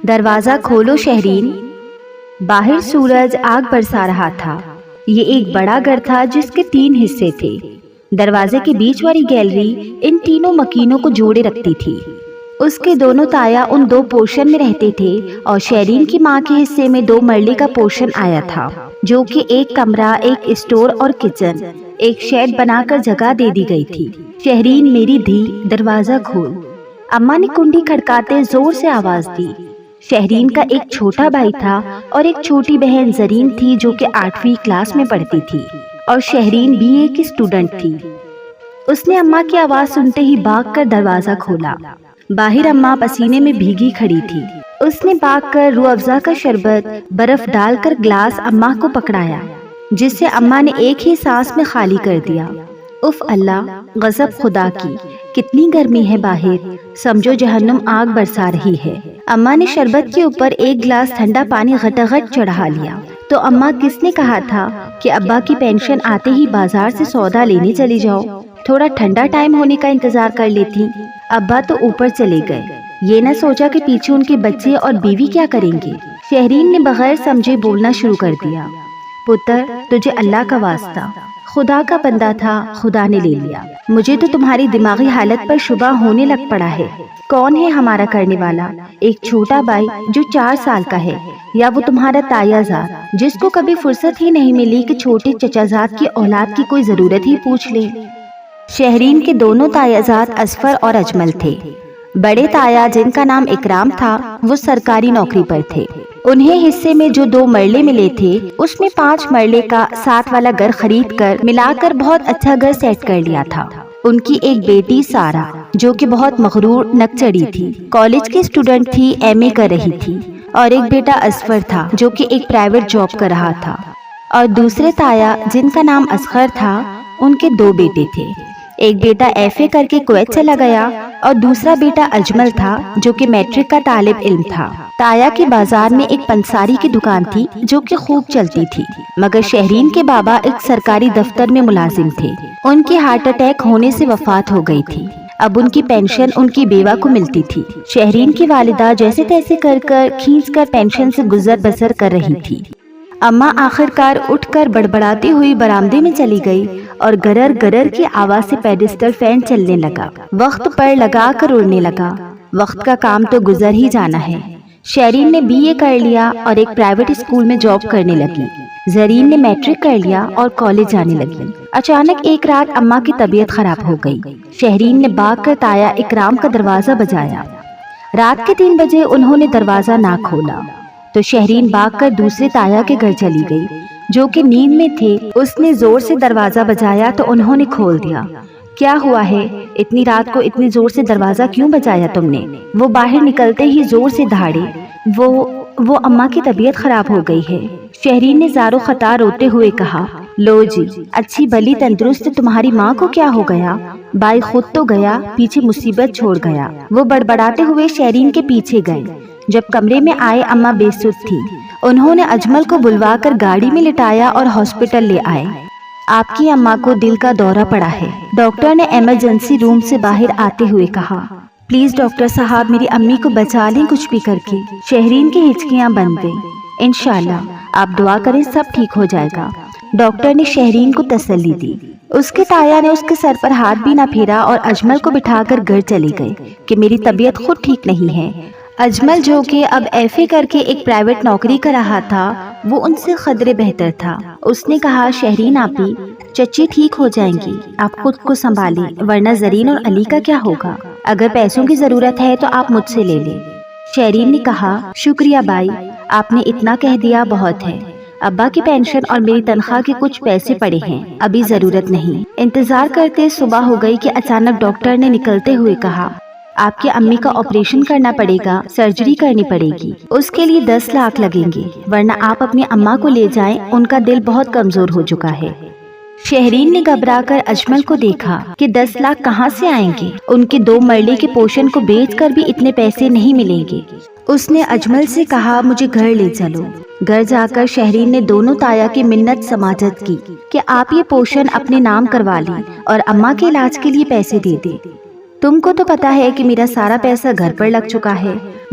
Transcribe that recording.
دروازہ کھولو شہرین۔ باہر سورج آگ برسا رہا تھا۔ یہ ایک بڑا گھر تھا جس کے 3 حصے تھے۔ دروازے کے بیچ والی گیلری ان تینوں مکینوں کو جوڑے رکھتی تھی۔ اس کے دونوں تایا ان 2 پورشن میں رہتے تھے اور شہرین کی ماں کے حصے میں 2 مرلے کا پورشن آیا تھا، جو کہ ایک کمرہ، ایک اسٹور اور کچن، ایک شیڈ بنا کر جگہ دے دی گئی تھی۔ شہرین میری دھی، دروازہ کھول۔ اماں نے کنڈی کھڑکاتے زور سے آواز دی۔ شہرین کا ایک چھوٹا بھائی تھا اور ایک چھوٹی بہن زرین تھی جو کہ 8ویں کلاس میں پڑھتی تھی اور شہرین BA کی اسٹوڈنٹ تھی۔ اس نے اماں کی آواز سنتے ہی بھاگ کر دروازہ کھولا۔ باہر اماں پسینے میں بھیگی کھڑی تھی۔ اس نے بھاگ کر روح افزا کا شربت برف ڈال کر گلاس اماں کو پکڑایا، جس سے اماں نے ایک ہی سانس میں خالی کر دیا۔ اف اللہ، غضب خدا کی، کتنی گرمی ہے باہر، سمجھو جہنم آگ برسا رہی ہے۔ اماں نے شربت کے اوپر ایک گلاس ٹھنڈا پانی غٹغٹ چڑھا لیا۔ تو اماں، کس نے کہا تھا کہ ابا کی پینشن آتے ہی بازار سے سودا لینے چلی جاؤ؟ تھوڑا ٹھنڈا ٹائم ہونے کا انتظار کر لیتی۔ ابا تو اوپر چلے گئے، یہ نہ سوچا کہ پیچھے ان کے بچے اور بیوی کیا کریں گے۔ شہرین نے بغیر سمجھے بولنا شروع کر دیا۔ پتر، تجھے اللہ کا واسطہ، خدا کا بندہ تھا، خدا نے لے لیا۔ مجھے تو تمہاری دماغی حالت پر شبہ ہونے لگ پڑا ہے۔ کون ہے ہمارا کرنے والا؟ ایک چھوٹا بھائی جو 4 سال کا ہے، یا وہ تمہارا تایا زاد جس کو کبھی فرصت ہی نہیں ملی کہ چھوٹے چچا زاد کی اولاد کی کوئی ضرورت ہی پوچھ لے؟ شہرین کے دونوں تایا زاد اصفر اور اجمل تھے۔ بڑے تایا، جن کا نام اکرام تھا، وہ سرکاری نوکری پر تھے۔ انہیں حصے میں جو 2 مرلے ملے تھے، اس میں 5 مرلے کا 7 والا گھر خرید کر ملا کر بہت اچھا گھر سیٹ کر لیا تھا۔ ان کی ایک بیٹی سارا، جو کہ بہت مغرور نکچڑی تھی، کالج کی اسٹوڈنٹ تھی، MA کر رہی تھی، اور ایک بیٹا اصفر تھا جو کہ ایک پرائیویٹ جاب کر رہا تھا۔ اور دوسرے تایا، جن کا نام اصغر تھا، ان کے 2 بیٹے تھے۔ ایک بیٹا FA کر کے کویت چلا گیا اور دوسرا بیٹا اجمل تھا جو کہ میٹرک کا طالب علم تھا۔ تایا کے بازار میں ایک پنساری کی دکان تھی جو کہ خوب چلتی تھی، مگر شہرین کے بابا ایک سرکاری دفتر میں ملازم تھے۔ ان کی ہارٹ اٹیک ہونے سے وفات ہو گئی تھی۔ اب ان کی پینشن ان کی بیوہ کو ملتی تھی۔ شہرین کی والدہ جیسے تیسے کر کھینچ کر پینشن سے گزر بسر کر رہی تھی۔ اماں آخر کار اٹھ کر بڑبڑاتی ہوئی برآمدے میں چلی گئی اور گرر گرر کی آواز سے پیڈسٹل فین چلنے لگا، وقت پر لگا کر اڑنے لگا۔ وقت کا کام تو گزر ہی جانا ہے۔ شہرین نے BA کر لیا اور ایک پرائیویٹ اسکول میں جاب کرنے لگی۔ زرین نے میٹرک کر لیا اور کالج جانے لگی۔ اچانک ایک رات اماں کی طبیعت خراب ہو گئی۔ شہرین نے بھاگ کر تایا اکرام کا دروازہ بجایا۔ رات کے 3 بجے انہوں نے دروازہ نہ کھولا تو شہرین بھاگ کر دوسرے تایا کے گھر چلی گئی جو کہ نیند میں تھے۔ اس نے زور سے دروازہ بجایا تو انہوں نے کھول دیا۔ کیا ہوا ہے؟ اتنی رات کو اتنی زور سے دروازہ کیوں بجایا تم نے؟ وہ باہر نکلتے ہی زور سے دہاڑے۔ وہ اماں کی طبیعت خراب ہو گئی ہے، شہرین نے زارو خطا روتے ہوئے کہا۔ لو جی، اچھی بلی تندرست تمہاری ماں کو کیا ہو گیا؟ بھائی خود تو گیا، پیچھے مصیبت چھوڑ گیا۔ وہ بڑبڑاتے ہوئے شہرین کے پیچھے گئے۔ جب کمرے میں آئے، اماں بے سدھ تھی۔ انہوں نے اجمل کو بلوا کر گاڑی میں لٹایا اور ہاسپٹل لے آئے۔ آپ کی اماں کو دل کا دورہ پڑا ہے، ڈاکٹر نے ایمرجنسی روم سے باہر آتے ہوئے کہا۔ پلیز ڈاکٹر صاحب، میری امی کو بچا لیں کچھ بھی کر کے۔ شہرین کی ہچکیاں بند گئیں۔ انشاءاللہ آپ دعا کریں، سب ٹھیک ہو جائے گا، ڈاکٹر نے شہرین کو تسلی دی۔ اس کے تایا نے اس کے سر پر ہاتھ بھی نہ پھیرا اور اجمل کو بٹھا کر گھر چلے گئے کہ میری طبیعت خود ٹھیک نہیں ہے۔ اجمل، جو کہ اب FA کر کے ایک پرائیویٹ نوکری کر رہا تھا، وہ ان سے قدرے بہتر تھا۔ اس نے کہا، شہرین آپی، چچی ٹھیک ہو جائیں گی، آپ خود کو سنبھالیں، ورنہ زرین اور علی کا کیا ہوگا؟ اگر پیسوں کی ضرورت ہے تو آپ مجھ سے لے لیں۔ شہرین نے کہا، شکریہ بھائی، آپ نے اتنا کہہ دیا بہت ہے۔ ابا کی پینشن اور میری تنخواہ کے کچھ پیسے پڑے ہیں، ابھی ضرورت نہیں۔ انتظار کرتے صبح ہو گئی کہ اچانک ڈاکٹر نے نکلتے ہوئے کہا، آپ کی امی کا آپریشن کرنا پڑے گا، سرجری کرنی پڑے گی، اس کے لیے 10 لاکھ لگیں گے، ورنہ آپ اپنی اماں کو لے جائیں، ان کا دل بہت کمزور ہو چکا ہے۔ شہرین نے گھبرا کر اجمل کو دیکھا کہ 10 لاکھ کہاں سے آئیں گے، ان کے 2 مرلے کے پورشن کو بیچ کر بھی اتنے پیسے نہیں ملیں گے۔ اس نے اجمل سے کہا، مجھے گھر لے چلو۔ گھر جا کر شہرین نے دونوں تایا کی منت سماجت کی کہ آپ یہ پورشن اپنے نام کروا لیں اور اماں کے علاج کے لیے پیسے دے دیں۔ تم کو تو پتا ہے کہ میرا سارا پیسہ گھر پر لگ چکا ہے،